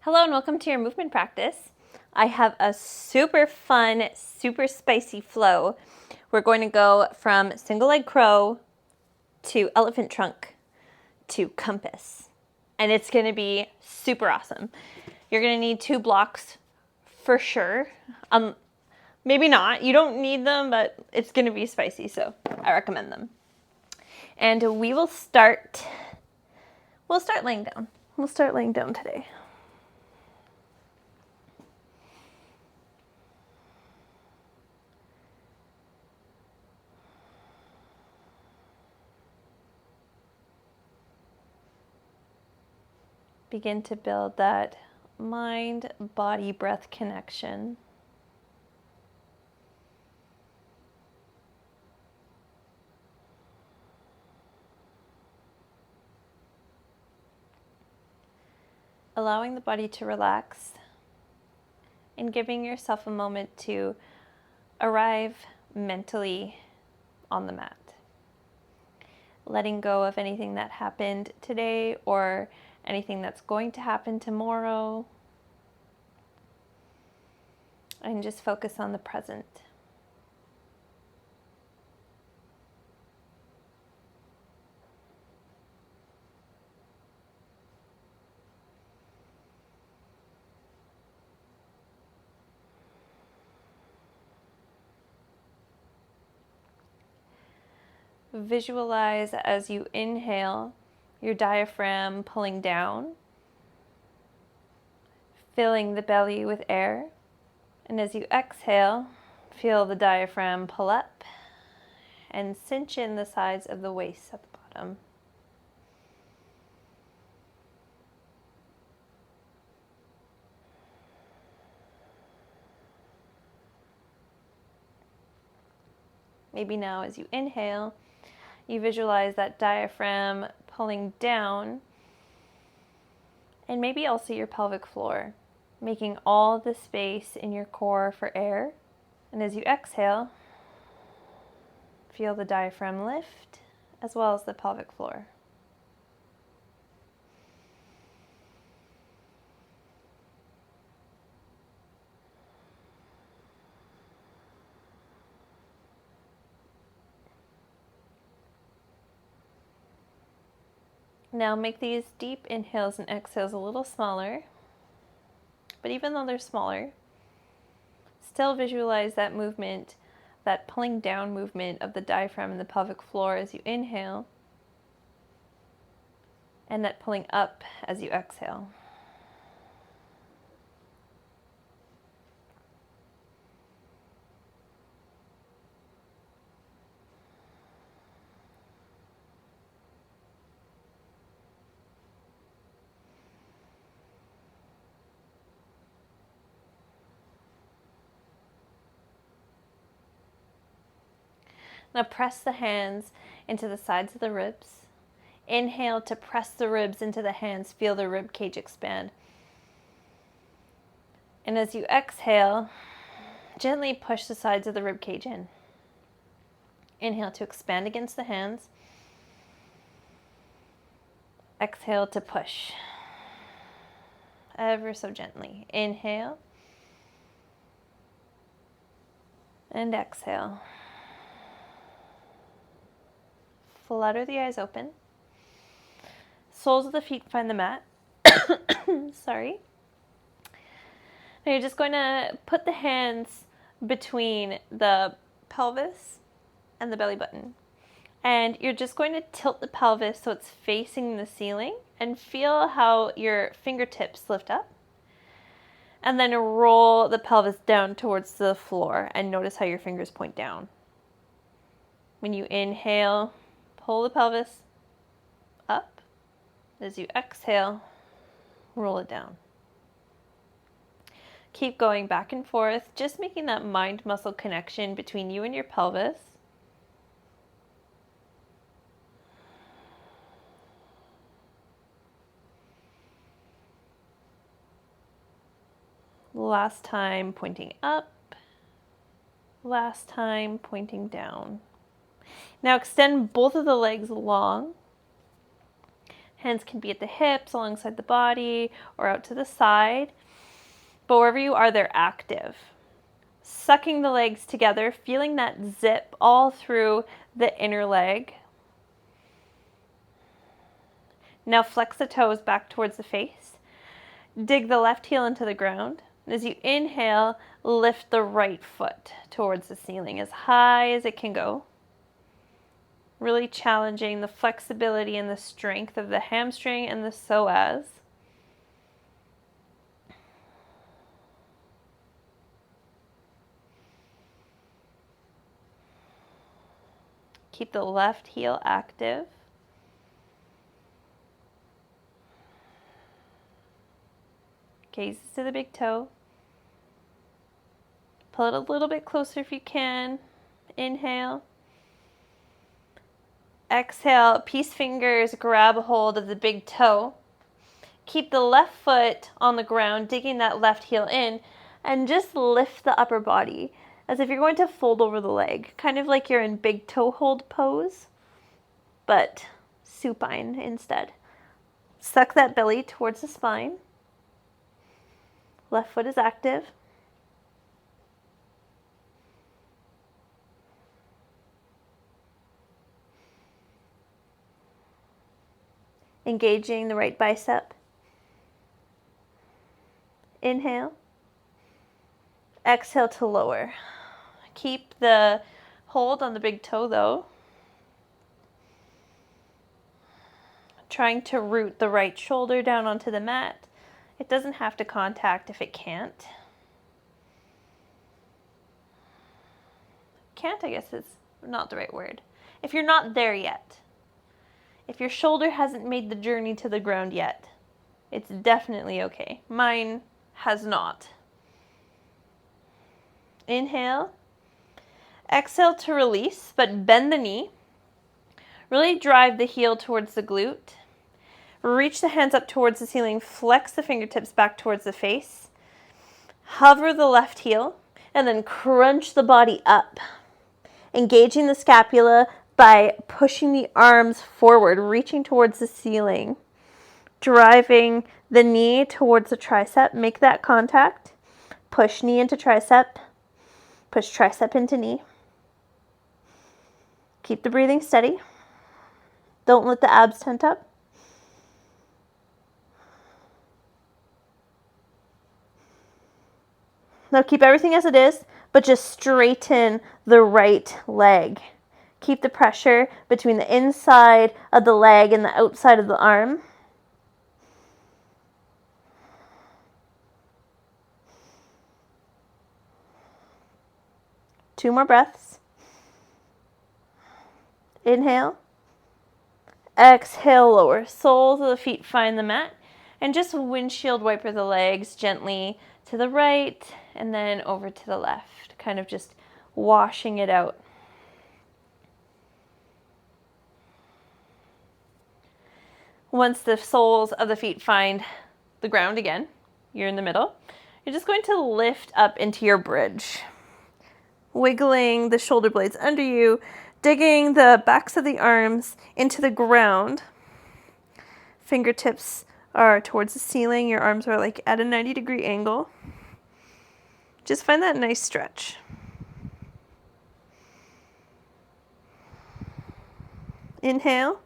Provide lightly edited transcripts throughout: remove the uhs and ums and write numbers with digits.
Hello and welcome to your movement practice. I have a super fun, super spicy flow. We're going to go from single leg crow to elephant trunk to compass. And it's going to be super awesome. You're going to need 2 blocks for sure. Maybe not. You don't need them, but it's going to be spicy, so I recommend them. And we'll start laying down. We'll start laying down today. Begin to build that mind-body-breath connection. Allowing the body to relax and giving yourself a moment to arrive mentally on the mat. Letting go of anything that happened today or anything that's going to happen tomorrow. And just focus on the present. Visualize as you inhale your diaphragm pulling down, filling the belly with air. And as you exhale, feel the diaphragm pull up and cinch in the sides of the waist at the bottom. Maybe now as you inhale, you visualize that diaphragm pulling down, and maybe also your pelvic floor, making all the space in your core for air. And as you exhale, feel the diaphragm lift as well as the pelvic floor. Now make these deep inhales and exhales a little smaller, but even though they're smaller, still visualize that movement, that pulling down movement of the diaphragm and the pelvic floor as you inhale, and that pulling up as you exhale. Now press the hands into the sides of the ribs. Inhale to press the ribs into the hands. Feel the rib cage expand. And as you exhale, gently push the sides of the rib cage in. Inhale to expand against the hands. Exhale to push. Ever so gently. Inhale. And exhale. Flutter the eyes open. Soles of the feet find the mat. Sorry. Now you're just going to put the hands between the pelvis and the belly button. And you're just going to tilt the pelvis so it's facing the ceiling and feel how your fingertips lift up. And then roll the pelvis down towards the floor and notice how your fingers point down. When you inhale, pull the pelvis up. As you exhale, roll it down. Keep going back and forth, just making that mind-muscle connection between you and your pelvis. Last time pointing up. Last time pointing down. Now extend both of the legs long. Hands can be at the hips, alongside the body, or out to the side. But wherever you are, they're active. Sucking the legs together, feeling that zip all through the inner leg. Now flex the toes back towards the face. Dig the left heel into the ground. As you inhale, lift the right foot towards the ceiling as high as it can go. Really challenging the flexibility and the strength of the hamstring and the psoas. Keep the left heel active. Gazes to the big toe. Pull it a little bit closer if you can. Inhale. Exhale, peace fingers, grab a hold of the big toe. Keep the left foot on the ground, digging that left heel in, and just lift the upper body as if you're going to fold over the leg, kind of like you're in big toe hold pose, but supine instead. Suck that belly towards the spine. Left foot is active. Engaging the right bicep. Inhale. Exhale to lower. Keep the hold on the big toe though. Trying to root the right shoulder down onto the mat. It doesn't have to contact if it can't. Can't, I guess, is not the right word. If you're not there yet, if your shoulder hasn't made the journey to the ground yet, it's definitely okay. Mine has not. Inhale. Exhale to release, but bend the knee. Really drive the heel towards the glute. Reach the hands up towards the ceiling. Flex the fingertips back towards the face. Hover the left heel, and then crunch the body up. Engaging the scapula by pushing the arms forward, reaching towards the ceiling. Driving the knee towards the tricep. Make that contact. Push knee into tricep. Push tricep into knee. Keep the breathing steady. Don't let the abs tent up. Now keep everything as it is, but just straighten the right leg. Keep the pressure between the inside of the leg and the outside of the arm. Two more breaths. Inhale. Exhale, lower. Soles of the feet find the mat. And just windshield wiper the legs gently to the right and then over to the left. Kind of just washing it out. Once the soles of the feet find the ground again, you're in the middle, you're just going to lift up into your bridge. Wiggling the shoulder blades under you, digging the backs of the arms into the ground. Fingertips are towards the ceiling. Your arms are like at a 90-degree angle. Just find that nice stretch. Inhale.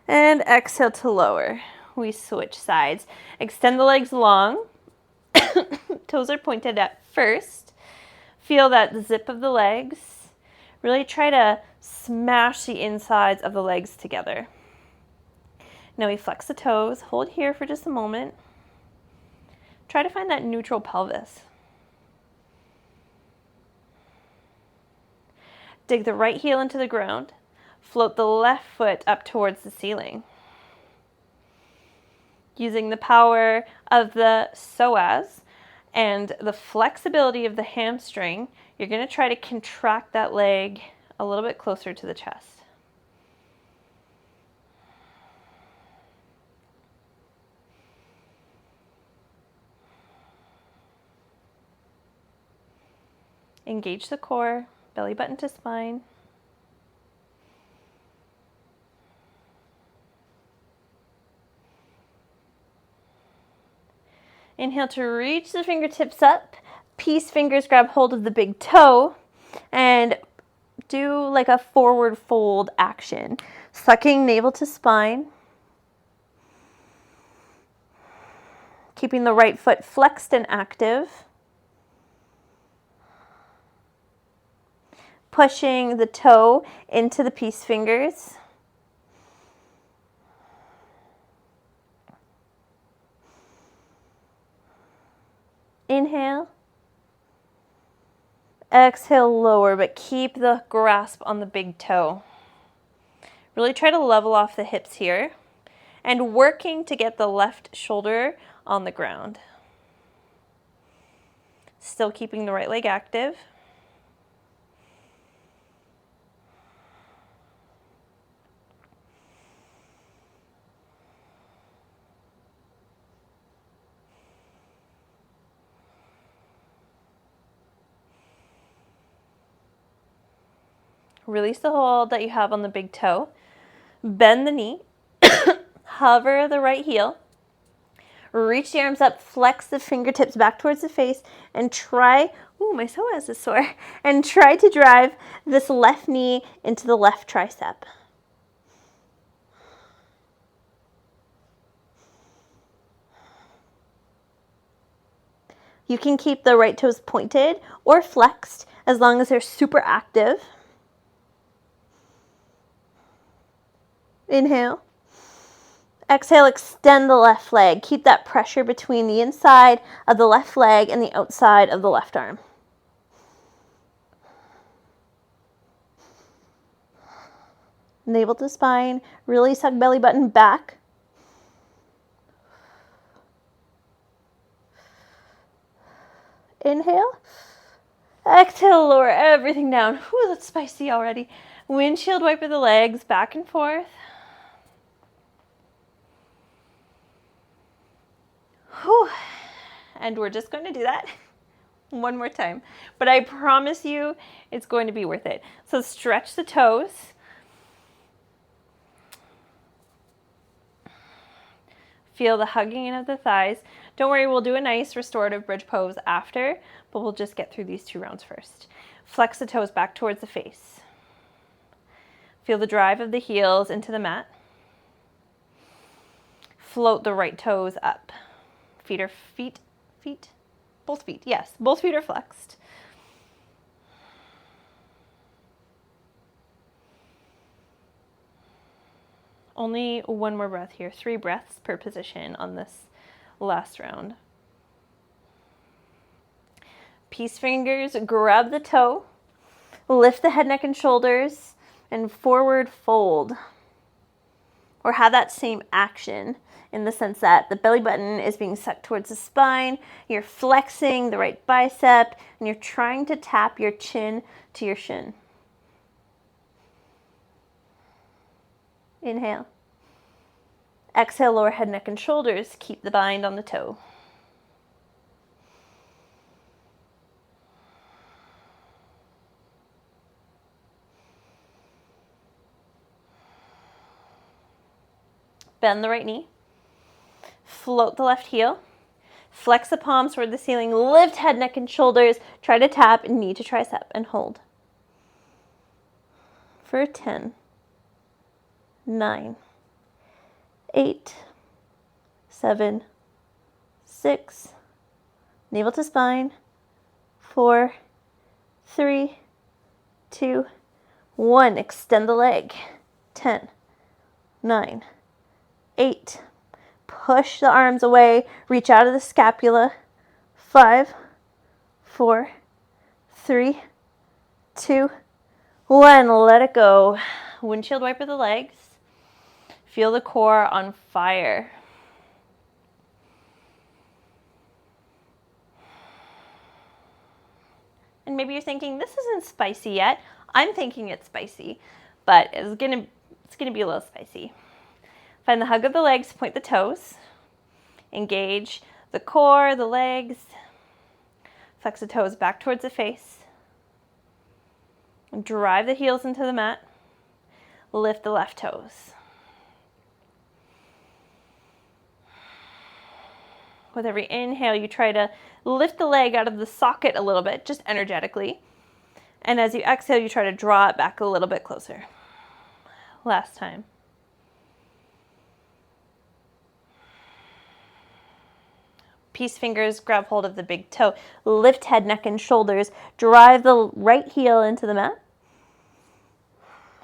And exhale to lower. We switch sides. Extend the legs long. Toes are pointed at first. Feel that zip of the legs. Really try to smash the insides of the legs together. Now we flex the toes. Hold here for just a moment. Try to find that neutral pelvis. Dig the right heel into the ground. Float the left foot up towards the ceiling. Using the power of the psoas and the flexibility of the hamstring, you're going to try to contract that leg a little bit closer to the chest. Engage the core, belly button to spine. Inhale to reach the fingertips up. Peace fingers grab hold of the big toe and do like a forward fold action. Sucking navel to spine. Keeping the right foot flexed and active. Pushing the toe into the peace fingers. Inhale. Exhale, lower, but keep the grasp on the big toe. Really try to level off the hips here and working to get the left shoulder on the ground. Still keeping the right leg active. Release the hold that you have on the big toe. Bend the knee. Hover the right heel. Reach the arms up, flex the fingertips back towards the face, and try, ooh, my psoas is sore, and try to drive this left knee into the left tricep. You can keep the right toes pointed or flexed as long as they're super active. Inhale. Exhale, extend the left leg. Keep that pressure between the inside of the left leg and the outside of the left arm. Navel to spine. Really suck belly button back. Inhale. Exhale, lower everything down. Whew, that's spicy already. Windshield wiper the legs back and forth. Whew. And we're just going to do that one more time. But I promise you it's going to be worth it. So stretch the toes. Feel the hugging in of the thighs. Don't worry, we'll do a nice restorative bridge pose after, but we'll just get through these 2 rounds first. Flex the toes back towards the face. Feel the drive of the heels into the mat. Float the right toes up. Both feet, yes, both feet are flexed. Only one more breath here, 3 breaths per position on this last round. Peace fingers, grab the toe, lift the head, neck, and shoulders, and forward fold. Or have that same action in the sense that the belly button is being sucked towards the spine, you're flexing the right bicep, and you're trying to tap your chin to your shin. Inhale. Exhale, lower head, neck, and shoulders. Keep the bind on the toe. Bend the right knee. Float the left heel. Flex the palms toward the ceiling. Lift head, neck, and shoulders. Try to tap knee to tricep and hold. For 10, 9, 8, 7, 6, navel to spine, 4, 3, 2, 1. Extend the leg. 10, 9, 8. Push the arms away. Reach out of the scapula. 5, 4, 3, 2, 1. Let it go. Windshield wiper the legs. Feel the core on fire. And maybe you're thinking, this isn't spicy yet. I'm thinking it's spicy, but it's gonna be a little spicy. Find the hug of the legs, point the toes. Engage the core, the legs. Flex the toes back towards the face. Drive the heels into the mat. Lift the left toes. With every inhale, you try to lift the leg out of the socket a little bit, just energetically. And as you exhale, you try to draw it back a little bit closer. Last time. Peace fingers grab hold of the big toe. Lift head, neck, and shoulders. Drive the right heel into the mat.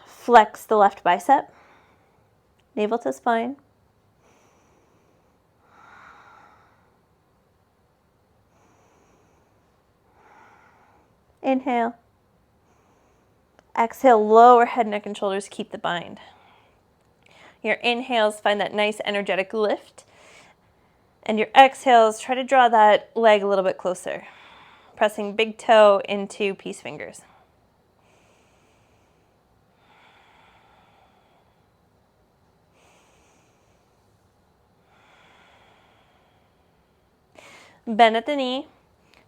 Flex the left bicep. Navel to spine. Inhale. Exhale, lower head, neck, and shoulders. Keep the bind. Your inhales, find that nice energetic lift. And your exhales, try to draw that leg a little bit closer. Pressing big toe into peace fingers. Bend at the knee.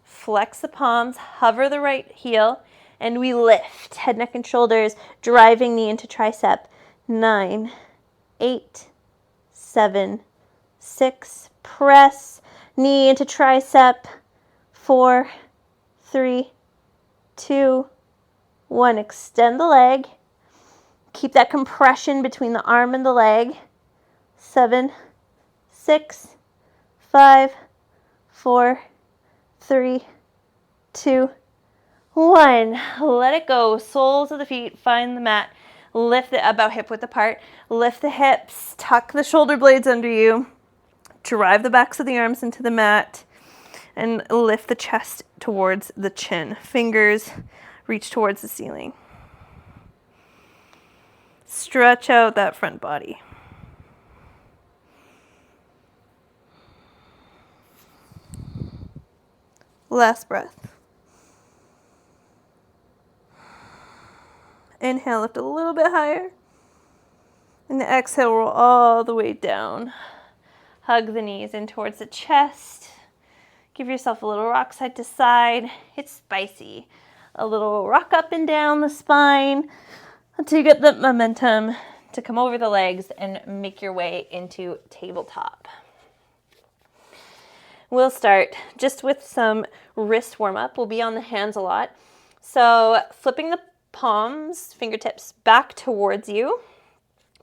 Flex the palms. Hover the right heel. And we lift. Head, neck, and shoulders. Driving knee into tricep. 9, 8, 7, 6. Press. Knee into tricep. 4, 3, 2, 1. Extend the leg. Keep that compression between the arm and the leg. 7, 6, 5, 4, 3, 2, 1. Let it go. Soles of the feet find the mat. Lift it about hip width apart. Lift the hips. Tuck the shoulder blades under you. Drive the backs of the arms into the mat. And lift the chest towards the chin. Fingers reach towards the ceiling. Stretch out that front body. Last breath. Inhale, lift a little bit higher. And the exhale, roll all the way down. Hug the knees in towards the chest. Give yourself a little rock side to side. It's spicy. A little rock up and down the spine until you get the momentum to come over the legs and make your way into tabletop. We'll start just with some wrist warm-up. We'll be on the hands a lot. So flipping the palms, fingertips back towards you.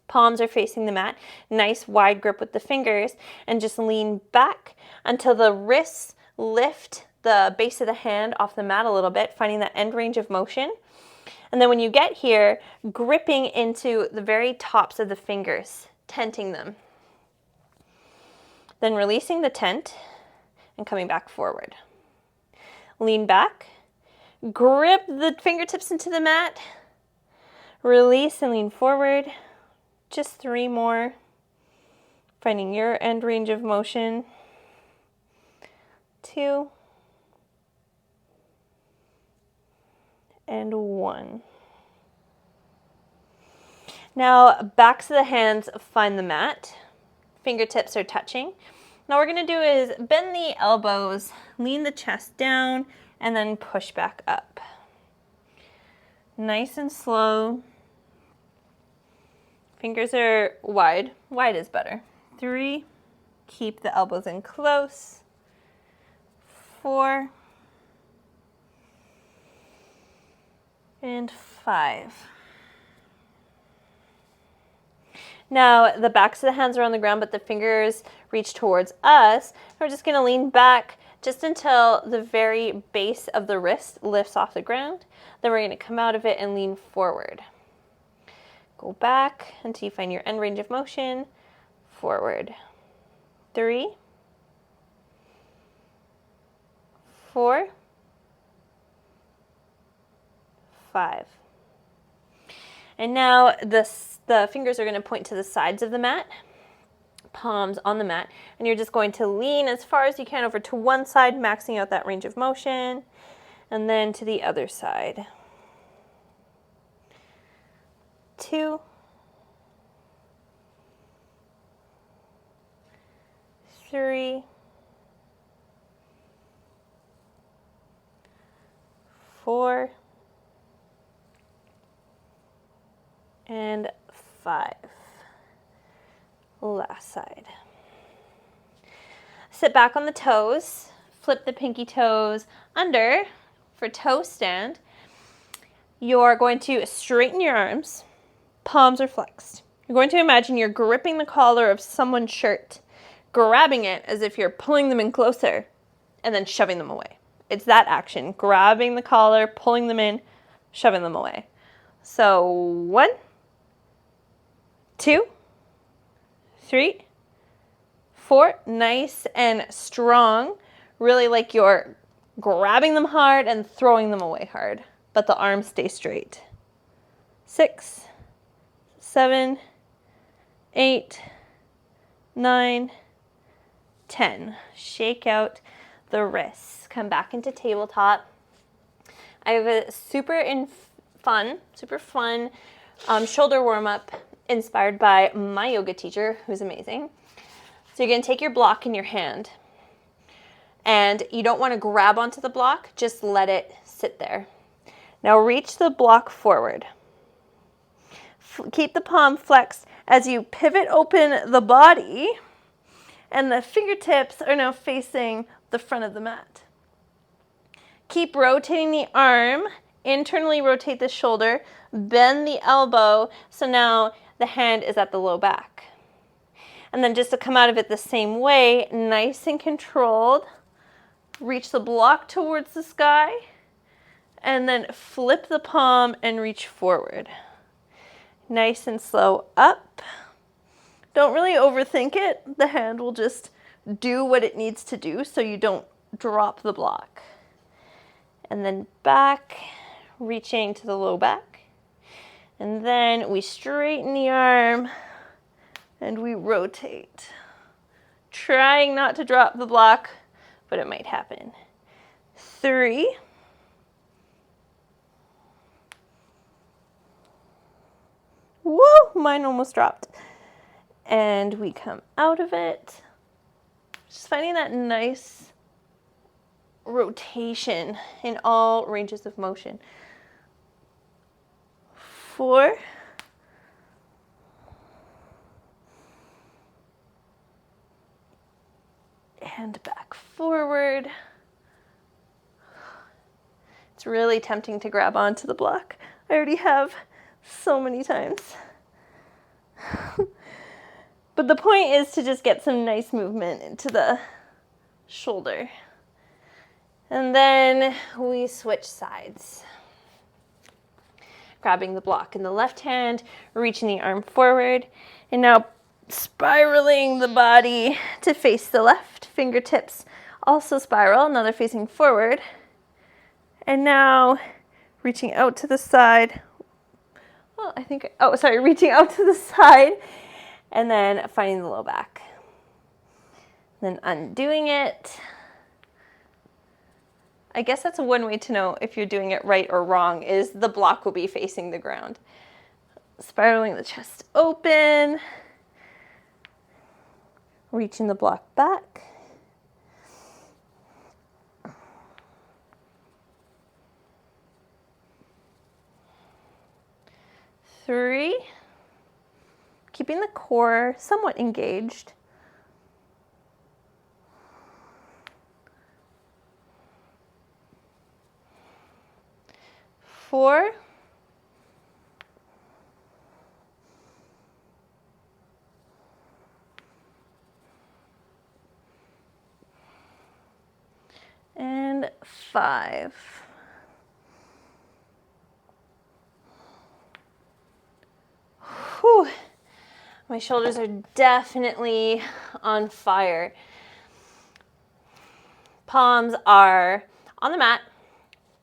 Palms are facing the mat. Nice wide grip with the fingers. And just lean back until the wrists lift the base of the hand off the mat a little bit, finding that end range of motion. And then when you get here, gripping into the very tops of the fingers, tenting them. Then releasing the tent and coming back forward. Lean back. Grip the fingertips into the mat. Release and lean forward. Just 3 more. Finding your end range of motion. 2. And 1. Now, backs of the hands find the mat. Fingertips are touching. Now what we're going to do is bend the elbows, lean the chest down, and then push back up. Nice and slow. Fingers are wide. Wide is better. 3. Keep the elbows in close. 4. And 5. Now, the backs of the hands are on the ground, but the fingers reach towards us. We're just going to lean back just until the very base of the wrist lifts off the ground. Then we're going to come out of it and lean forward. Go back until you find your end range of motion. Forward. 3. 4. 5. And now the fingers are going to point to the sides of the mat, palms on the mat, and you're just going to lean as far as you can over to one side, maxing out that range of motion, and then to the other side. 2. 3. 4. And 5. Last side. sit back on the toes, flip the pinky toes under for toe stand. You're going to straighten your arms, palms are flexed. You're going to imagine you're gripping the collar of someone's shirt, grabbing it as if you're pulling them in closer, and then shoving them away. It's that action, grabbing the collar, pulling them in, shoving them away. So 1, 2, 3, 4, nice and strong, really like you're grabbing them hard and throwing them away hard, but the arms stay straight. 6, 7, 8, 9, 10. Shake out the wrists. Come back into tabletop. I have a super fun shoulder warm-up inspired by my yoga teacher, who's amazing. So you're going to take your block in your hand, and you don't want to grab onto the block, just let it sit there. Now reach the block forward. Keep the palm flexed as you pivot open the body, and the fingertips are now facing the front of the mat. Keep rotating the arm, internally rotate the shoulder, bend the elbow, so now the hand is at the low back. And then just to come out of it the same way, nice and controlled, reach the block towards the sky, and then flip the palm and reach forward. Nice and slow up. Don't really overthink it. The hand will just do what it needs to do so you don't drop the block. And then back, reaching to the low back. And then we straighten the arm and we rotate. Trying not to drop the block, but it might happen. 3. Whoa, mine almost dropped. And we come out of it. Just finding that nice rotation in all ranges of motion. 4. And back forward. It's really tempting to grab onto the block. I already have so many times. But the point is to just get some nice movement into the shoulder. And then we switch sides. Grabbing the block in the left hand, reaching the arm forward, and now spiraling the body to face the left. Fingertips also spiral, now they're facing forward. And now reaching out to the side. Reaching out to the side, and then finding the low back. Then undoing it. I guess that's one way to know if you're doing it right or wrong, is the block will be facing the ground. Spiraling the chest open. Reaching the block back. Three. Keeping the core somewhat engaged. 4. And 5. Whew. My shoulders are definitely on fire. Palms are on the mat,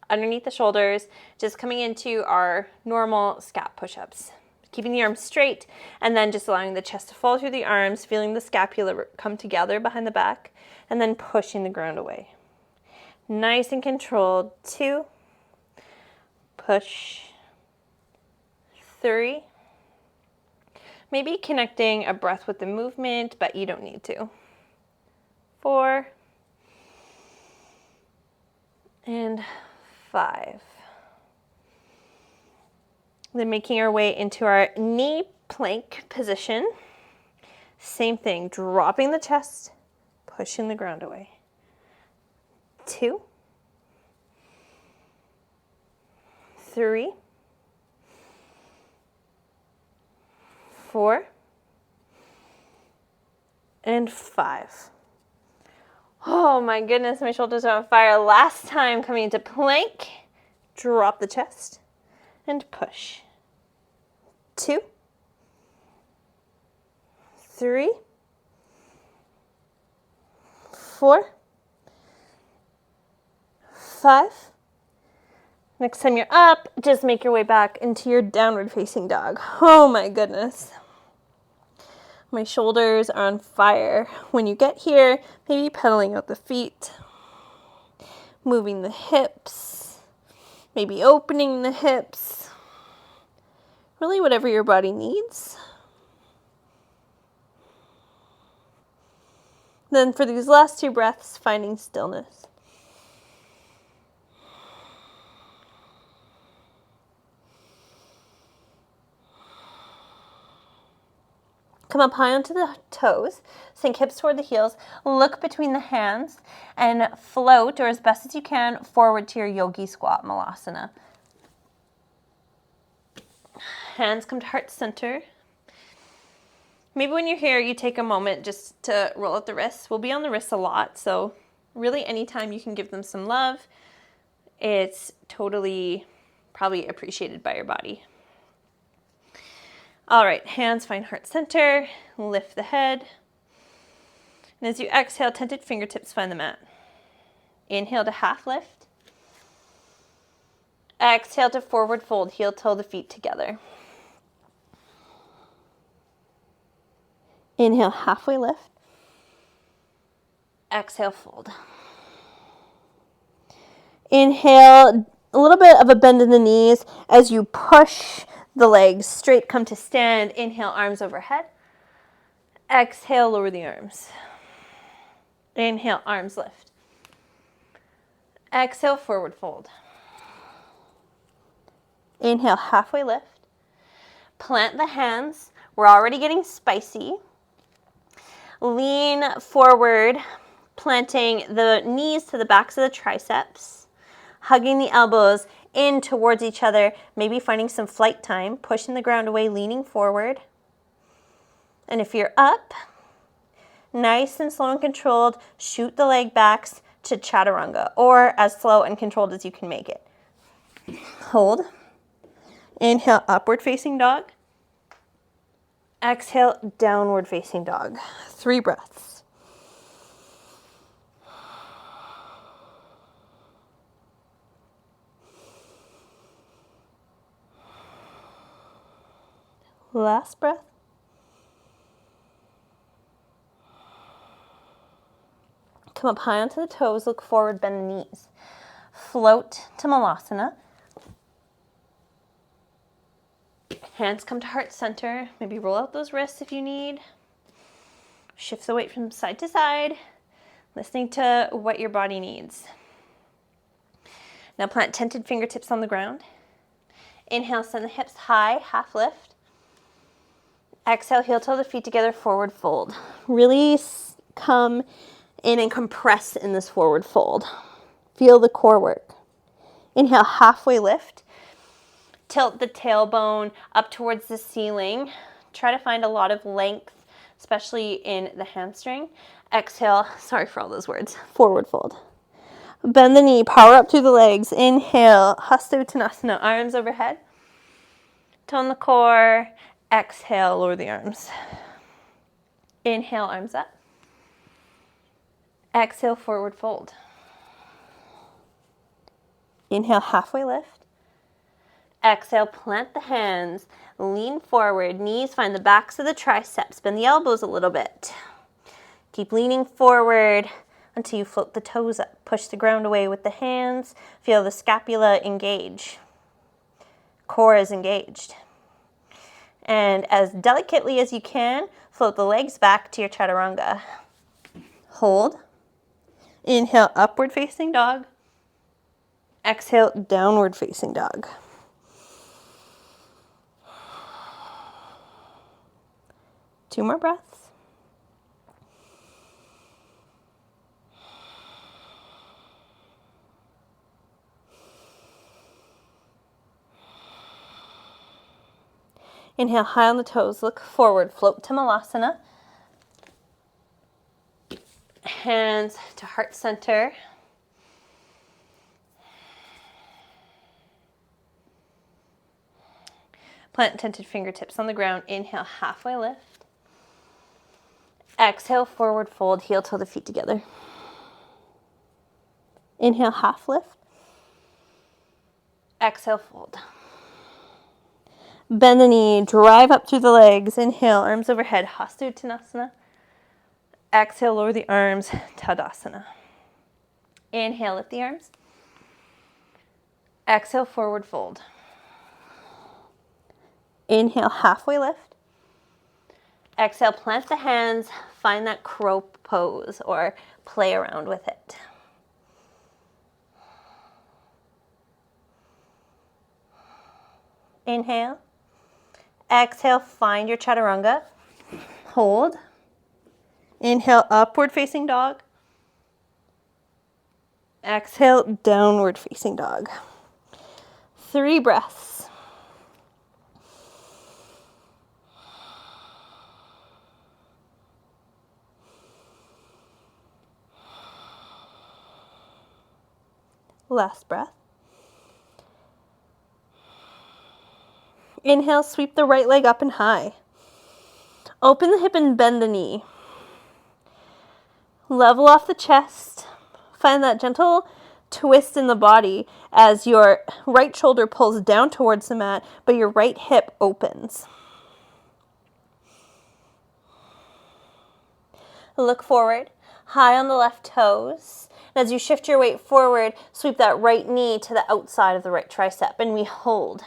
underneath the shoulders, just coming into our normal scap push-ups. Keeping the arms straight, and then just allowing the chest to fall through the arms, feeling the scapula come together behind the back, and then pushing the ground away. Nice and controlled. 2. Push. 3. Maybe connecting a breath with the movement, but you don't need to. 4. And 5. Then making our way into our knee plank position. Same thing, dropping the chest, pushing the ground away. 2, 3, 4, and 5. Oh my goodness, my shoulders are on fire. Last time, coming into plank, drop the chest and push. 2, 3, 4, 5. Next time you're up, just make your way back into your downward facing dog. Oh my goodness. My shoulders are on fire. When you get here, maybe pedaling out the feet, moving the hips, maybe opening the hips. Really whatever your body needs. Then for these last 2 breaths, finding stillness. Come up high onto the toes, sink hips toward the heels, look between the hands, and float, or as best as you can, forward to your yogi squat malasana. Hands come to heart center. Maybe when you're here, you take a moment just to roll out the wrists. We'll be on the wrists a lot, so really anytime you can give them some love, it's totally probably appreciated by your body. All right, hands find heart center, lift the head. And as you exhale, tented fingertips find the mat. Inhale to half lift. Exhale to forward fold, heel toe the feet together. Inhale, halfway lift. Exhale, fold. Inhale, a little bit of a bend in the knees as you push the legs straight, come to stand. Inhale, arms overhead. Exhale, lower the arms. Inhale, arms lift. Exhale, forward fold. Inhale, halfway lift. Plant the hands. We're already getting spicy. Lean forward, planting the knees to the backs of the triceps, hugging the elbows in towards each other, maybe finding some flight time, pushing the ground away, leaning forward. And if you're up, nice and slow and controlled, shoot the leg backs to chaturanga, or as slow and controlled as you can make it. Hold. Inhale, upward facing dog. Exhale, downward facing dog. 3 breaths. Last breath. Come up high onto the toes, look forward, bend the knees. Float to malasana. Hands come to heart center. Maybe roll out those wrists if you need. Shift the weight from side to side, listening to what your body needs. Now plant tented fingertips on the ground. Inhale, send the hips high, half lift. Exhale, heel toe the feet together, forward fold. Really come in and compress in this forward fold. Feel the core work. Inhale, halfway lift. Tilt the tailbone up towards the ceiling. Try to find a lot of length, especially in the hamstring. Exhale, sorry for all those words, forward fold. Bend the knee, power up through the legs. Inhale, Hasta Uttanasana, arms overhead. Tone the core. Exhale, lower the arms. Inhale, arms up. Exhale, forward fold. Inhale, halfway lift. Exhale, plant the hands, lean forward, knees find the backs of the triceps, bend the elbows a little bit. Keep leaning forward until you float the toes up. Push the ground away with the hands. Feel the scapula engage. Core is engaged. And as delicately as you can, float the legs back to your chaturanga. Hold. Inhale, upward facing dog. Exhale, downward facing dog. Two more breaths. Inhale, high on the toes, look forward, float to Malasana. Hands to heart center. Plant tented fingertips on the ground. Inhale, halfway lift. Exhale, forward fold, heel toe the feet together. Inhale, half lift. Exhale, fold. Bend the knee, drive up through the legs. Inhale, arms overhead, Hasta Uttanasana. Exhale, lower the arms, Tadasana. Inhale, lift the arms. Exhale, forward fold. Inhale, halfway lift. Exhale, plant the hands, find that crow pose or play around with it. Inhale. Exhale, find your chaturanga. Hold. Inhale, upward facing dog. Exhale, downward facing dog. 3 breaths. Last breath. Inhale, sweep the right leg up and high. Open the hip and bend the knee. Level off the chest. Find that gentle twist in the body as your right shoulder pulls down towards the mat, but your right hip opens. Look forward, high on the left toes. And as you shift your weight forward, sweep that right knee to the outside of the right tricep, and we hold.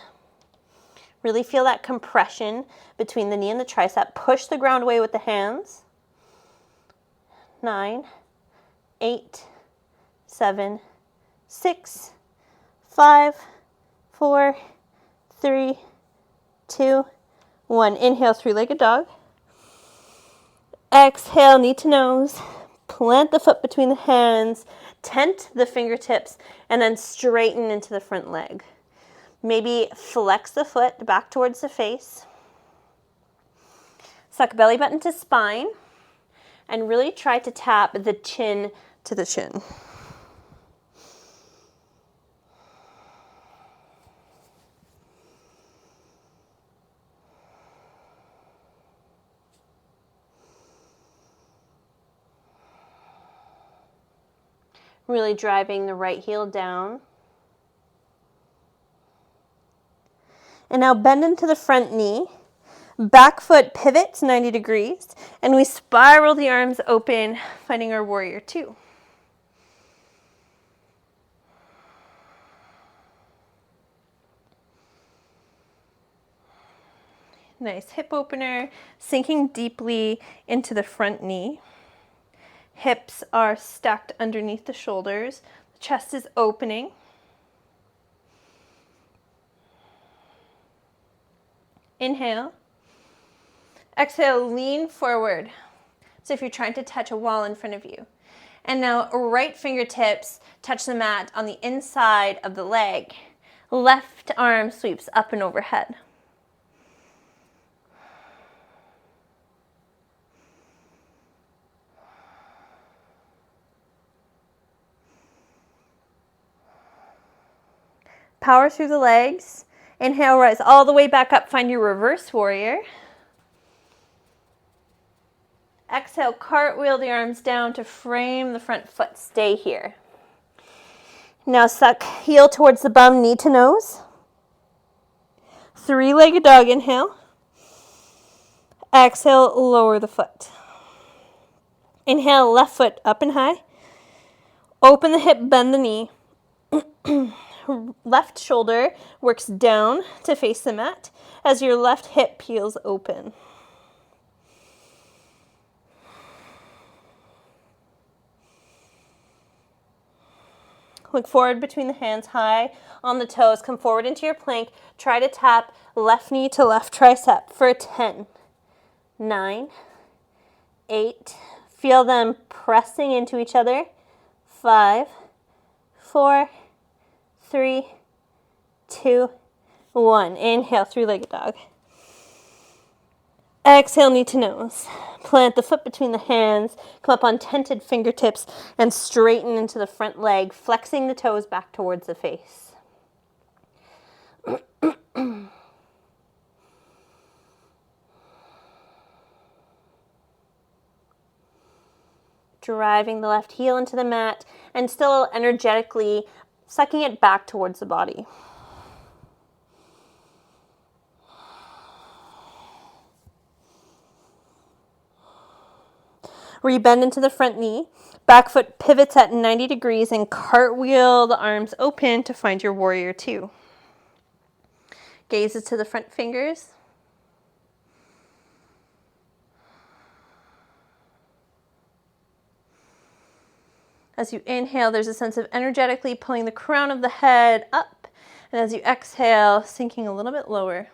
Really feel that compression between the knee and the tricep. Push the ground away with the hands. 9, 8, 7, 6, 5, 4, 3, 2, 1. Inhale, 3-legged dog. Exhale, knee to nose. Plant the foot between the hands. Tent the fingertips and then straighten into the front leg. Maybe flex the foot back towards the face. Suck belly button to spine. And really try to tap the chin to the chin. Really driving the right heel down. And now bend into the front knee. Back foot pivots 90 degrees. And we spiral the arms open, finding our warrior 2. Nice hip opener, sinking deeply into the front knee. Hips are stacked underneath the shoulders. The chest is opening. Inhale. Exhale, lean forward. So if you're trying to touch a wall in front of you. And now right fingertips touch the mat on the inside of the leg. Left arm sweeps up and overhead. Power through the legs. Inhale, rise all the way back up. Find your reverse warrior. Exhale, cartwheel the arms down to frame the front foot. Stay here. Now suck heel towards the bum, knee to nose. 3-legged dog, inhale. Exhale, lower the foot. Inhale, left foot up and high. Open the hip, bend the knee. Left shoulder works down to face the mat as your left hip peels open. Look forward between the hands, high on the toes. Come forward into your plank. Try to tap left knee to left tricep for 10, 9, 8. Feel them pressing into each other. 5, 4, 3, 2, 1. Inhale, 3-legged dog. Exhale, knee to nose. Plant the foot between the hands, come up on tented fingertips, and straighten into the front leg, flexing the toes back towards the face. Driving the left heel into the mat and still energetically sucking it back towards the body. Rebend into the front knee. Back foot pivots at 90 degrees and cartwheel the arms open to find your warrior two. Gazes to the front fingers. As you inhale, there's a sense of energetically pulling the crown of the head up. And as you exhale, sinking a little bit lower.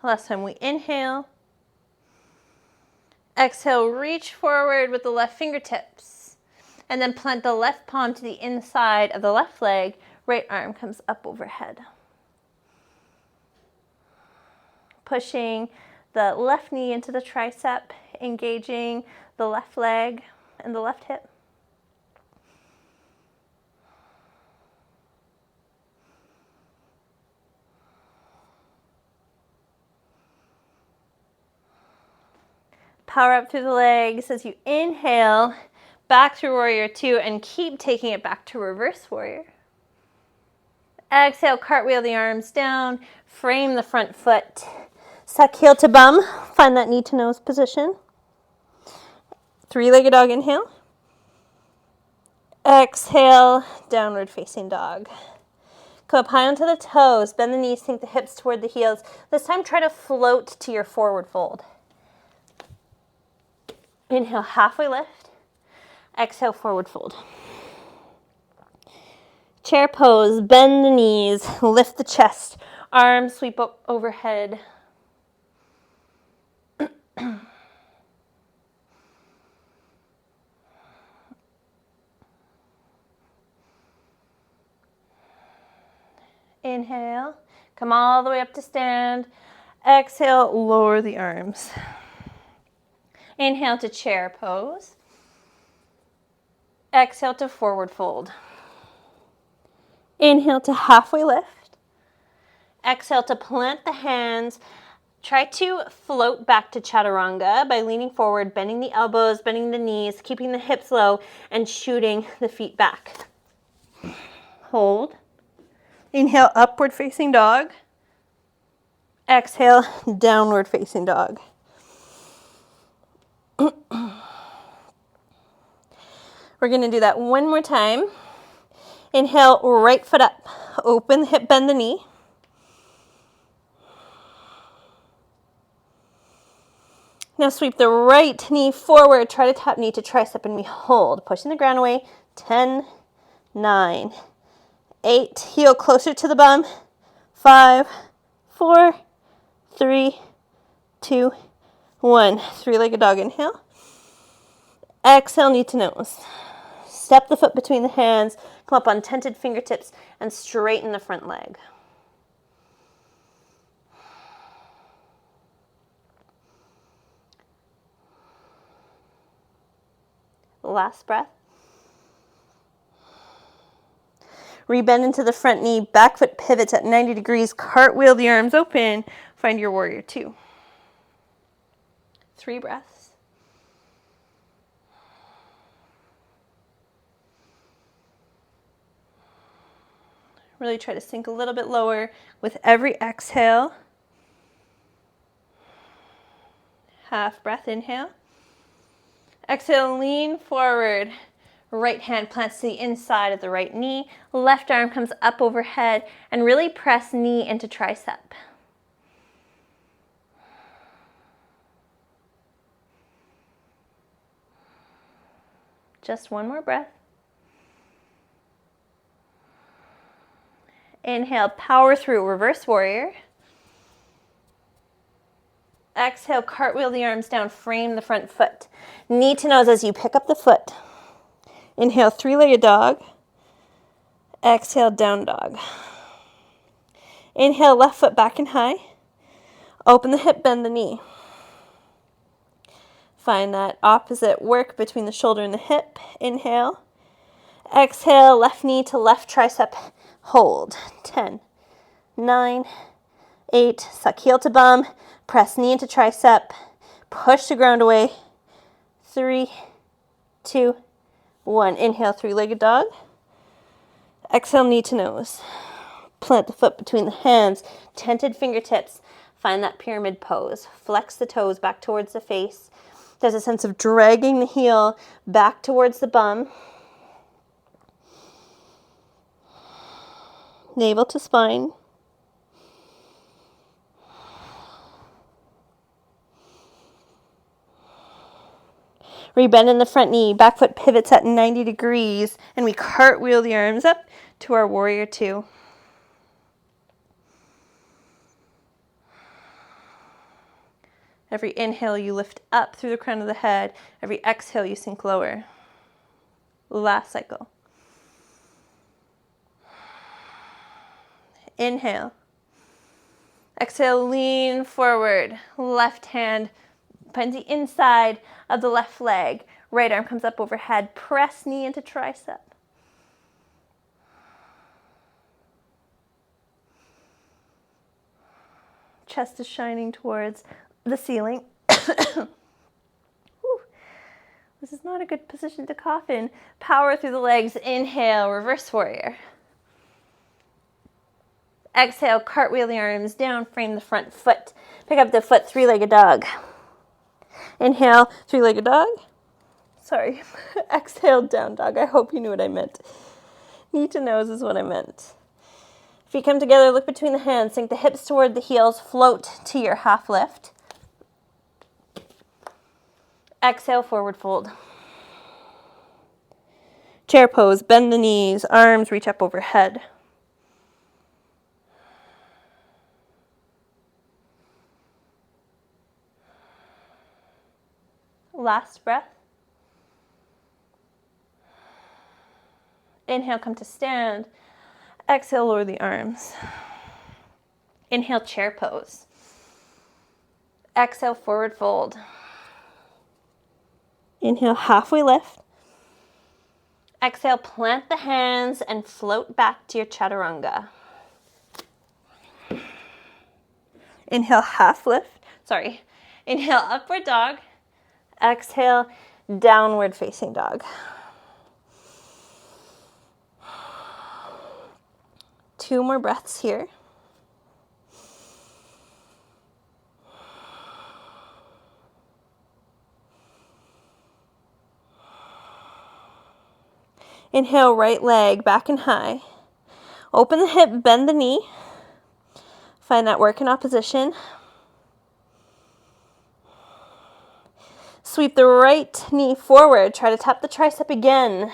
Last time we inhale. Exhale, reach forward with the left fingertips. And then plant the left palm to the inside of the left leg. Right arm comes up overhead. Pushing the left knee into the tricep, engaging the left leg and the left hip. Power up through the legs as you inhale, back through warrior two, and keep taking it back to reverse warrior. Exhale, cartwheel the arms down, frame the front foot. Suck heel to bum, find that knee to nose position. Three-legged dog inhale. Exhale, downward facing dog. Come up high onto the toes, bend the knees, sink the hips toward the heels. This time try to float to your forward fold. Inhale, halfway lift. Exhale, forward fold. Chair pose, bend the knees, lift the chest, arms sweep up overhead. Inhale, come all the way up to stand. Exhale, lower the arms. Inhale to chair pose. Exhale to forward fold. Inhale to halfway lift. Exhale to plant the hands. Try to float back to chaturanga by leaning forward, bending the elbows, bending the knees, keeping the hips low, and shooting the feet back. Hold. Inhale, upward facing dog. Exhale, downward facing dog. We're going to do that one more time. Inhale, right foot up. Open the hip, bend the knee. Now sweep the right knee forward. Try to tap knee to tricep and we hold. Pushing the ground away. 10, 9, 8. Heel closer to the bum. 5, 4, 3, 2, 1. Three-legged dog inhale. Exhale, knee to nose. Step the foot between the hands. Come up on tented fingertips and straighten the front leg. Last breath. Rebend into the front knee, back foot pivots at 90 degrees, cartwheel the arms open, find your warrior two. 3 breaths. Really try to sink a little bit lower with every exhale. Half breath, inhale. Exhale, lean forward. Right hand plants to the inside of the right knee. Left arm comes up overhead and really press knee into tricep. Just one more breath. Inhale, power through, reverse warrior. Exhale, cartwheel the arms down, frame the front foot. Knee to nose as you pick up the foot. Inhale, three-legged dog. Exhale, down dog. Inhale, left foot back and high. Open the hip, bend the knee. Find that opposite work between the shoulder and the hip. Inhale. Exhale, left knee to left tricep. Hold. 10, 9, 8. Suck heel to bum. Press knee into tricep. Push the ground away. 3, 2, 1. Inhale, three-legged dog. Exhale, knee to nose. Plant the foot between the hands. Tented fingertips. Find that pyramid pose. Flex the toes back towards the face. There's a sense of dragging the heel back towards the bum. Navel to spine. Rebend in the front knee. Back foot pivots at 90 degrees. And we cartwheel the arms up to our warrior two. Every inhale, you lift up through the crown of the head. Every exhale, you sink lower. Last cycle. Inhale. Exhale, lean forward. Left hand finds the inside of the left leg. Right arm comes up overhead. Press knee into tricep. Chest is shining towards the ceiling. This is not a good position to cough in. Power through the legs. Inhale, reverse warrior. Exhale, cartwheel the arms down, frame the front foot. Pick up the foot, three-legged dog. Inhale, three-legged dog. Sorry. Exhale, down dog. I hope you knew what I meant. Knee to nose is what I meant. Feet come together, look between the hands. Sink the hips toward the heels. Float to your half lift. Exhale, forward fold. Chair pose, bend the knees, arms reach up overhead. Last breath. Inhale, come to stand. Exhale, lower the arms. Inhale, chair pose. Exhale, forward fold. Inhale, halfway lift. Exhale, plant the hands and float back to your chaturanga. Inhale, half lift. Inhale, upward dog. Exhale, downward facing dog. 2 more breaths here. Inhale, right leg back and high. Open the hip, bend the knee. Find that work in opposition. Sweep the right knee forward. Try to tap the tricep again.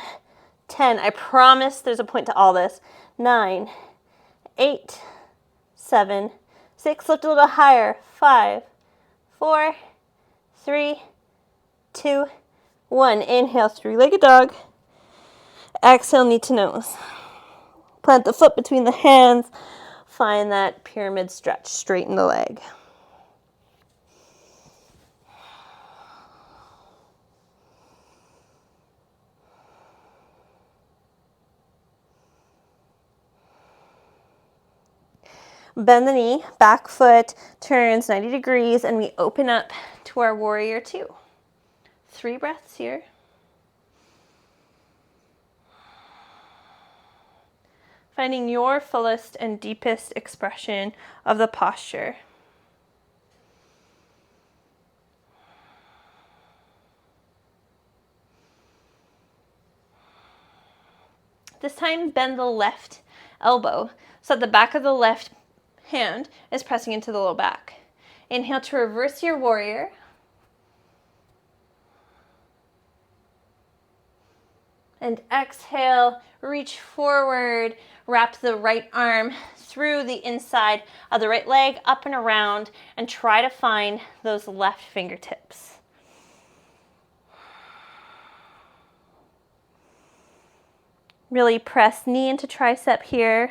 10. I promise there's a point to all this. 9, 8, 7, 6. Lift a little higher. 5, 4, 3, 2, 1. Inhale, three-legged dog. Exhale, knee to nose. Plant the foot between the hands. Find that pyramid stretch. Straighten the leg. Bend the knee, back foot turns 90 degrees, and we open up to our warrior two. 3 breaths here. Finding your fullest and deepest expression of the posture. This time, bend the left elbow so that the back of the left hand is pressing into the low back. Inhale to reverse your warrior. And exhale, reach forward, wrap the right arm through the inside of the right leg, up and around, and try to find those left fingertips. Really press knee into tricep here.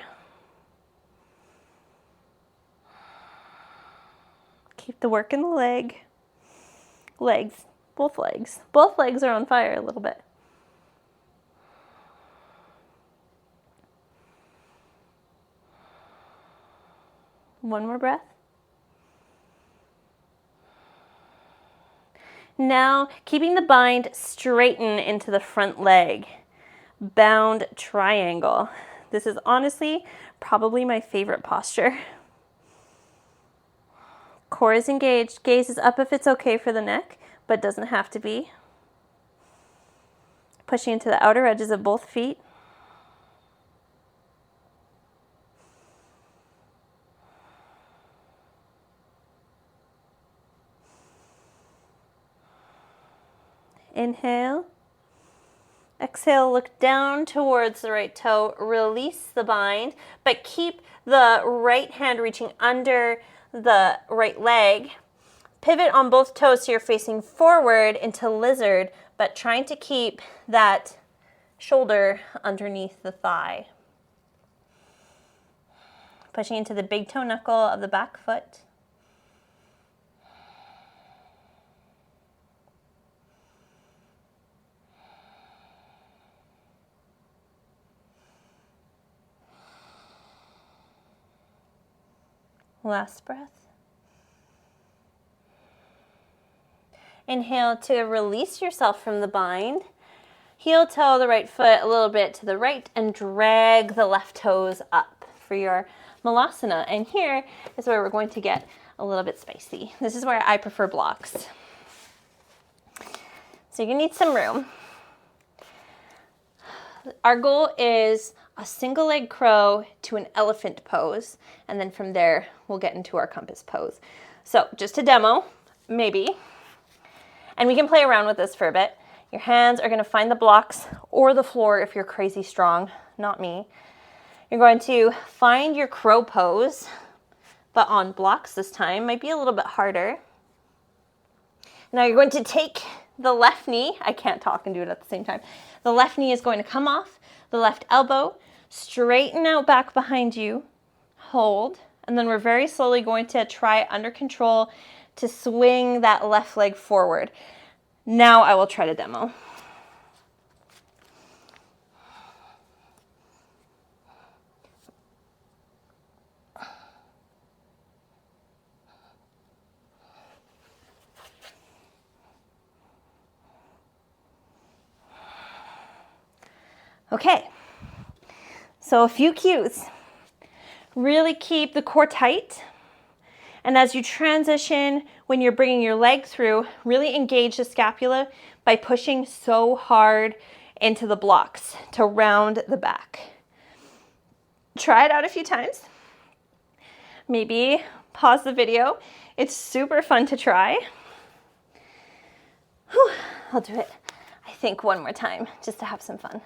Keep the work in the legs, both legs. Both legs are on fire a little bit. One more breath. Now, keeping the bind, straighten into the front leg. Bound triangle. This is honestly probably my favorite posture. Core is engaged. Gaze is up if it's okay for the neck, but doesn't have to be. Pushing into the outer edges of both feet. Inhale. Exhale, look down towards the right toe. Release the bind, but keep the right hand reaching under the right leg. Pivot on both toes so you're facing forward into lizard, but trying to keep that shoulder underneath the thigh. Pushing into the big toe knuckle of the back foot. Last breath. Inhale to release yourself from the bind. Heel toe the right foot a little bit to the right and drag the left toes up for your malasana. And here is where we're going to get a little bit spicy. This is where I prefer blocks. So you need some room. Our goal is a single leg crow to an elephant pose. And then from there, we'll get into our compass pose. So just a demo, maybe. And we can play around with this for a bit. Your hands are going to find the blocks or the floor if you're crazy strong, not me. You're going to find your crow pose, but on blocks this time. Might be a little bit harder. Now you're going to take the left knee. I can't talk and do it at the same time. The left knee is going to come off, the left elbow, straighten out back behind you, hold, and then we're very slowly going to try under control to swing that left leg forward. Now I will try to demo. Okay, so a few cues. Really keep the core tight. And as you transition, when you're bringing your leg through, really engage the scapula by pushing so hard into the blocks to round the back. Try it out a few times. Maybe pause the video. It's super fun to try. Whew, I'll do it, I think, one more time just to have some fun.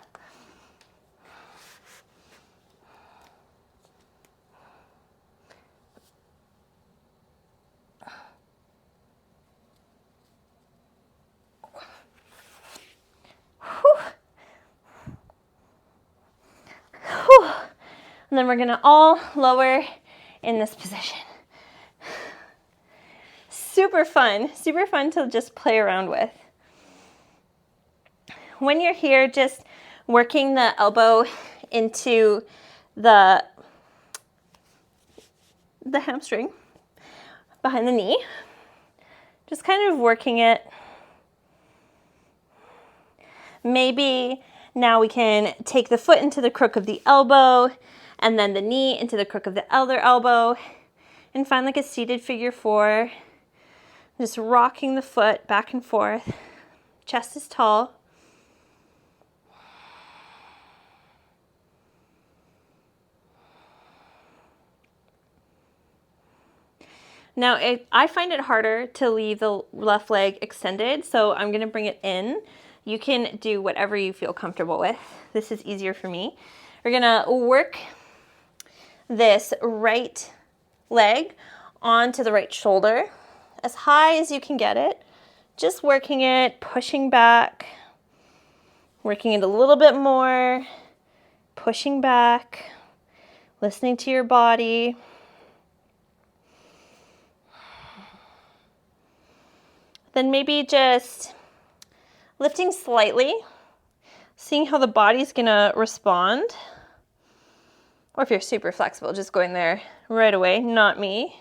And then we're gonna all lower in this position. Super fun to just play around with. When you're here, just working the elbow into the hamstring behind the knee. Just kind of working it. Maybe now we can take the foot into the crook of the elbow and then the knee into the crook of the other elbow and find like a seated figure four. Just rocking the foot back and forth. Chest is tall. Now, I find it harder to leave the left leg extended, so I'm gonna bring it in. You can do whatever you feel comfortable with. This is easier for me. We're gonna work this right leg onto the right shoulder as high as you can get it. Just working it, pushing back, working it a little bit more, pushing back, listening to your body. Then maybe just lifting slightly, seeing how the body's gonna respond. Or if you're super flexible, just going there right away, not me.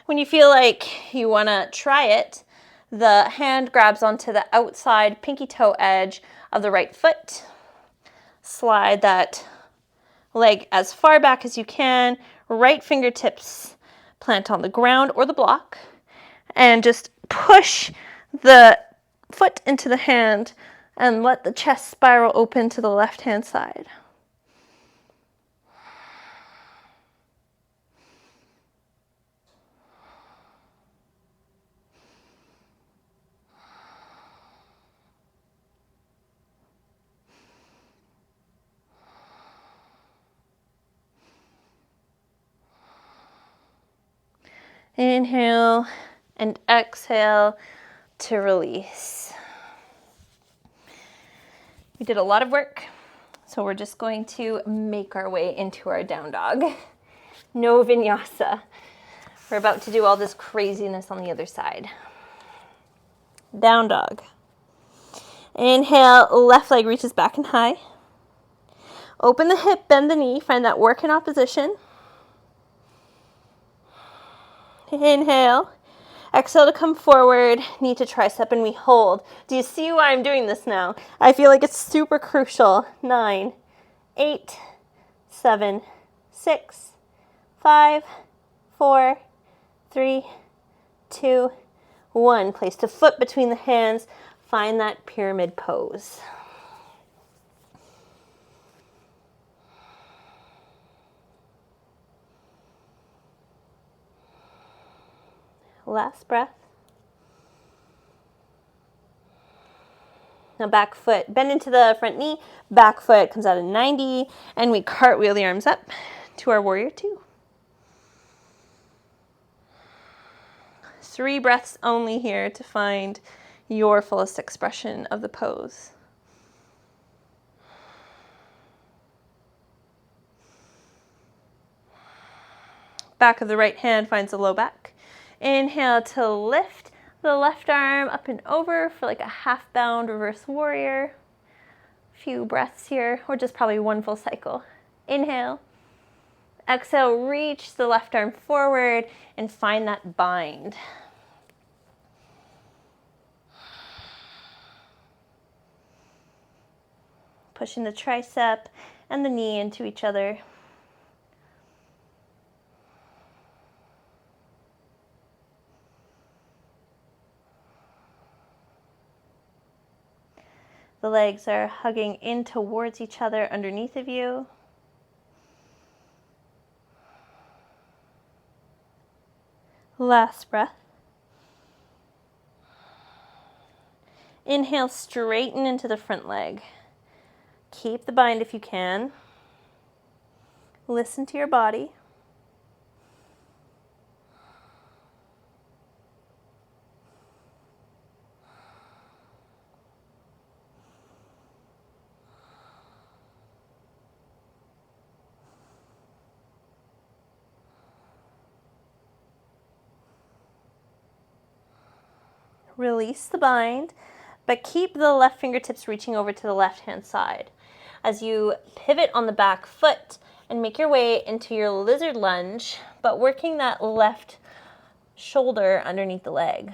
When you feel like you wanna try it, the hand grabs onto the outside pinky toe edge of the right foot. Slide that leg as far back as you can. Right fingertips plant on the ground or the block. And just push the foot into the hand and let the chest spiral open to the left-hand side. Inhale and exhale to release. We did a lot of work, so we're just going to make our way into our down dog. No vinyasa. We're about to do all this craziness on the other side. Down dog. Inhale, left leg reaches back and high. Open the hip, bend the knee, find that work in opposition. Inhale. Exhale to come forward, knee to tricep, and we hold. Do you see why I'm doing this now? I feel like it's super crucial. 9, 8, 7, 6, 5, 4, 3, 2, 1. Place the foot between the hands. Find that pyramid pose. Last breath. Now back foot, bend into the front knee, back foot comes out at 90, and we cartwheel the arms up to our warrior 2. 3 breaths only here to find your fullest expression of the pose. Back of the right hand finds the low back. Inhale to lift the left arm up and over for like a half bound reverse warrior. Few breaths here, or just probably one full cycle. Inhale. Exhale, reach the left arm forward and find that bind. Pushing the tricep and the knee into each other. The legs are hugging in towards each other underneath of you. Last breath. Inhale, straighten into the front leg. Keep the bind if you can. Listen to your body. Release the bind, but keep the left fingertips reaching over to the left-hand side. As you pivot on the back foot and make your way into your lizard lunge, but working that left shoulder underneath the leg.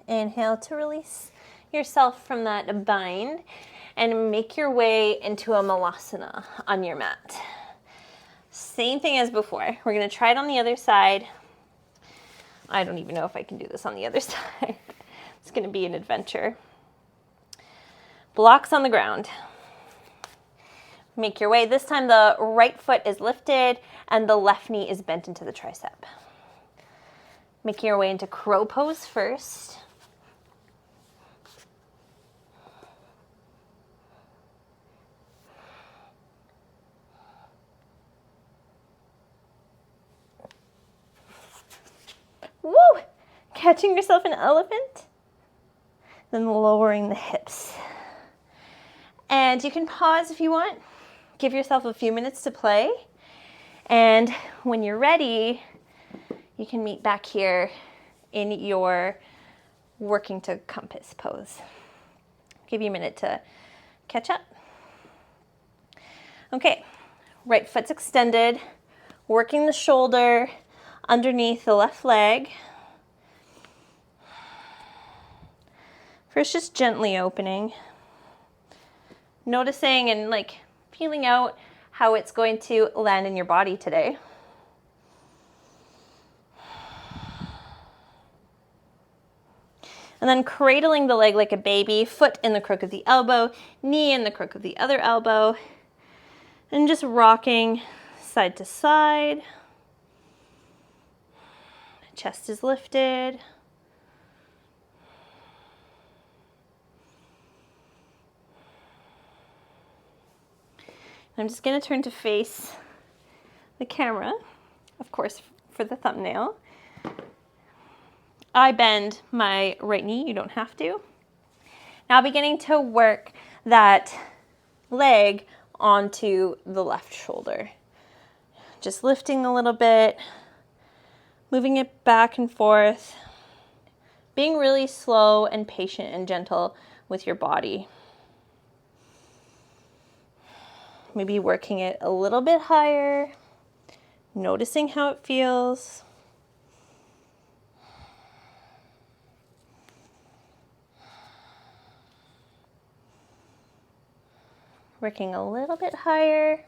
Inhale to release yourself from that bind and make your way into a malasana on your mat. Same thing as before. We're going to try it on the other side. I don't even know if I can do this on the other side. It's going to be an adventure. Blocks on the ground. Make your way. This time the right foot is lifted and the left knee is bent into the tricep. Making your way into crow pose first. catching yourself an elephant, then lowering the hips. And you can pause if you want. Give yourself a few minutes to play. And when you're ready, you can meet back here in your working to compass pose. Give you a minute to catch up. Okay, right foot's extended, working the shoulder underneath the left leg. First, just gently opening. Noticing and like feeling out how it's going to land in your body today. And then cradling the leg like a baby, foot in the crook of the elbow, knee in the crook of the other elbow, and just rocking side to side. Chest is lifted. I'm just going to turn to face the camera, of course, for the thumbnail. I bend my right knee, you don't have to. Now beginning to work that leg onto the left shoulder. Just lifting a little bit, moving it back and forth, being really slow and patient and gentle with your body. Maybe working it a little bit higher, noticing how it feels. Working a little bit higher.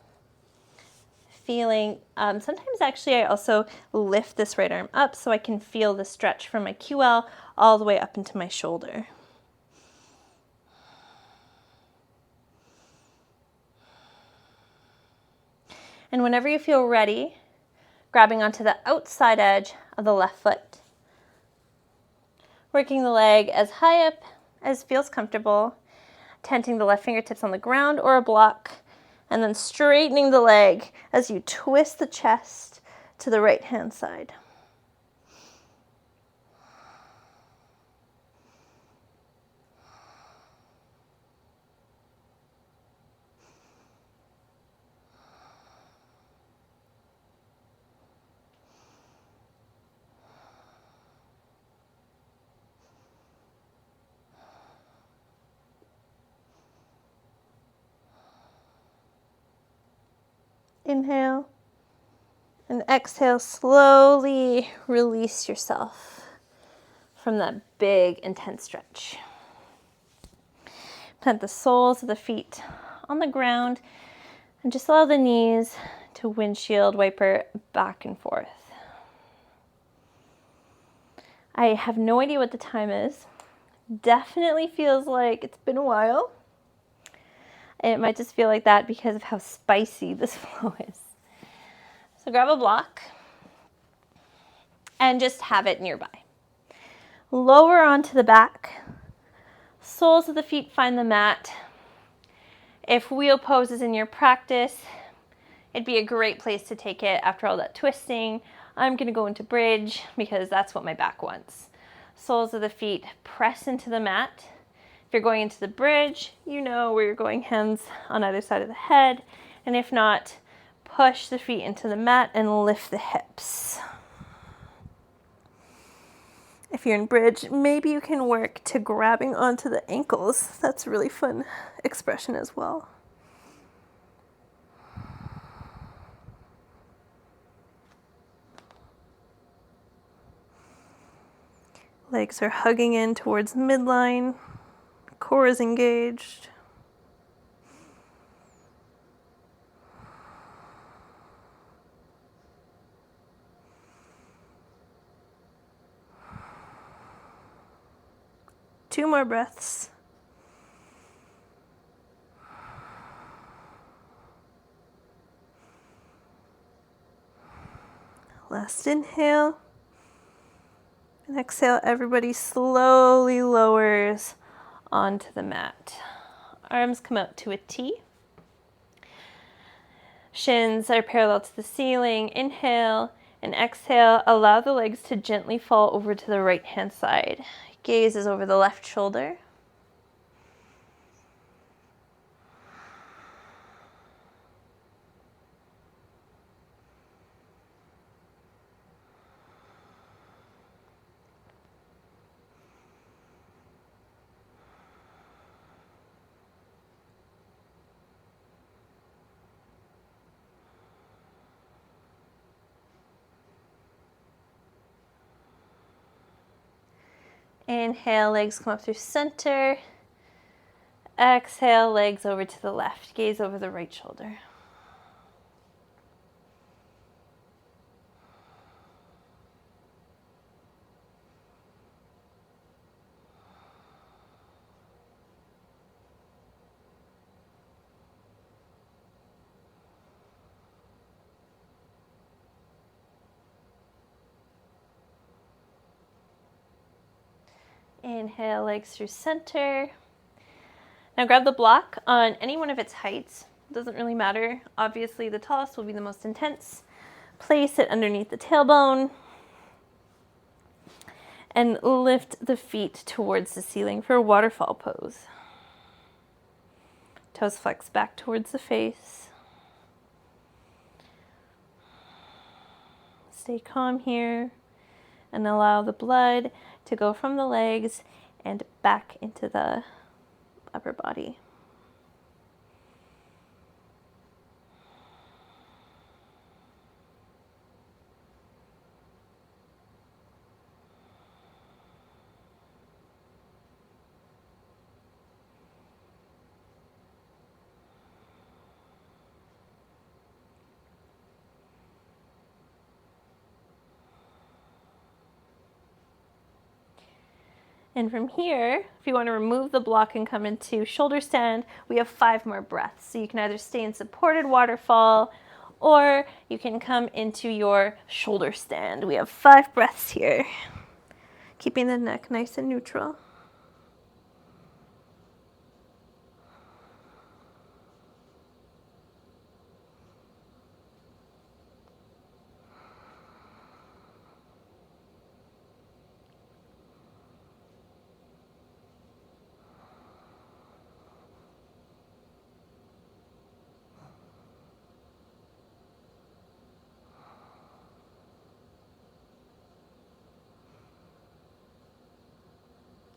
Feeling, sometimes actually I also lift this right arm up so I can feel the stretch from my QL all the way up into my shoulder. And whenever you feel ready, grabbing onto the outside edge of the left foot. Working the leg as high up as feels comfortable, tenting the left fingertips on the ground or a block, and then straightening the leg as you twist the chest to the right hand side. Inhale and exhale, slowly release yourself from that big, intense stretch. Plant the soles of the feet on the ground and just allow the knees to windshield wiper back and forth. I have no idea what the time is. Definitely feels like it's been a while. It might just feel like that because of how spicy this flow is. So grab a block and just have it nearby. Lower onto the back. Soles of the feet find the mat. If wheel pose is in your practice, it'd be a great place to take it after all that twisting. I'm going to go into bridge because that's what my back wants. Soles of the feet press into the mat. If you're going into the bridge, you know where you're going, hands on either side of the head. And if not, push the feet into the mat and lift the hips. If you're in bridge, maybe you can work to grabbing onto the ankles. That's a really fun expression as well. Legs are hugging in towards midline. Core is engaged. Two more breaths. Last inhale. And exhale, everybody slowly lowers onto the mat. Arms come out to a T. Shins are parallel to the ceiling. Inhale And exhale, allow the legs to gently fall over to the right hand side. Gaze is over the left shoulder. Inhale, legs come up through center. Exhale, legs over to the left. Gaze over the right shoulder. Inhale, legs through center. Now grab the block on any one of its heights. Doesn't really matter. Obviously, the tallest will be the most intense. Place it underneath the tailbone. And lift the feet towards the ceiling for a waterfall pose. Toes flex back towards the face. Stay calm here and allow the blood to go from the legs and back into the upper body. And from here, if you want to remove the block and come into shoulder stand, we have 5 more breaths. So you can either stay in supported waterfall or you can come into your shoulder stand. We have 5 breaths here, keeping the neck nice and neutral.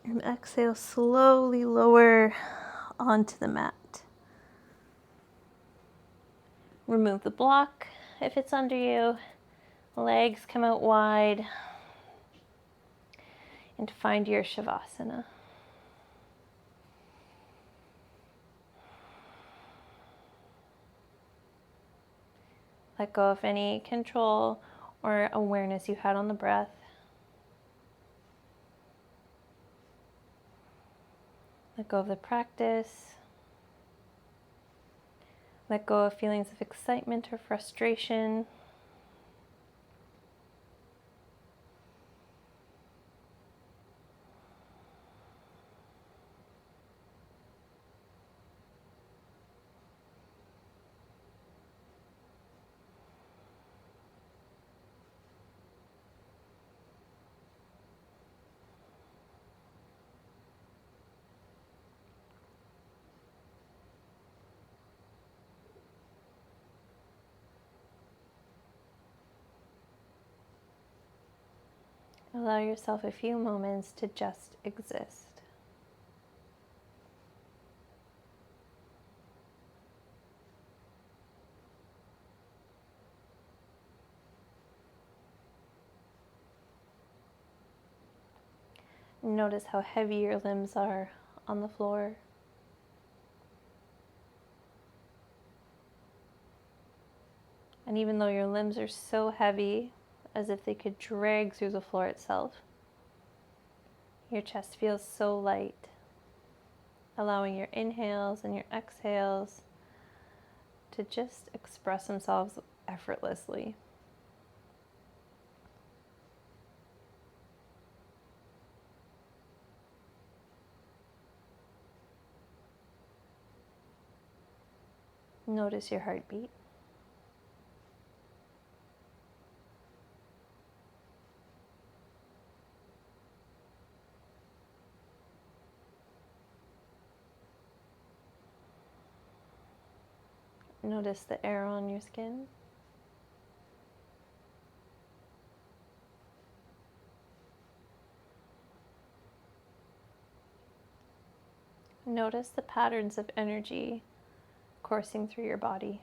And exhale, slowly lower onto the mat. Remove the block if it's under you. Legs come out wide. And find your Shavasana. Let go of any control or awareness you had on the breath. Let go of the practice. Let go of feelings of excitement or frustration. Allow yourself a few moments to just exist. Notice how heavy your limbs are on the floor. And even though your limbs are so heavy, as if they could drag through the floor itself, your chest feels so light, allowing your inhales and your exhales to just express themselves effortlessly. Notice your heartbeat. Notice the air on your skin. Notice the patterns of energy coursing through your body.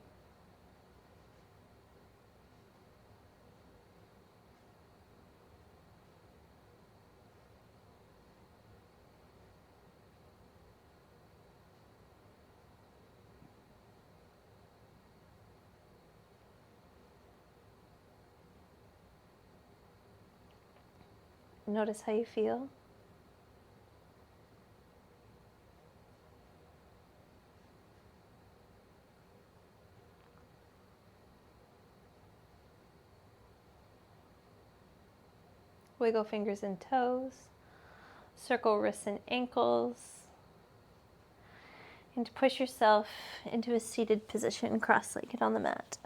Notice how you feel. Wiggle fingers and toes. Circle wrists and ankles. And push yourself into a seated position, cross-legged on the mat.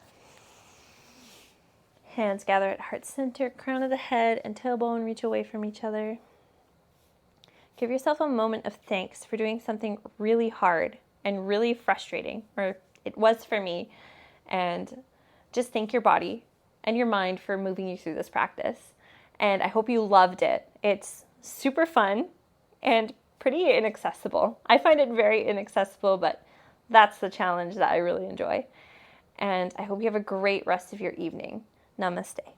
Hands gather at heart center, crown of the head and tailbone reach away from each other. Give yourself a moment of thanks for doing something really hard and really frustrating, or it was for me, and just thank your body and your mind for moving you through this practice. And I hope you loved it. It's super fun and pretty inaccessible. I find it very inaccessible, but that's the challenge that I really enjoy. And I hope you have a great rest of your evening. Namaste.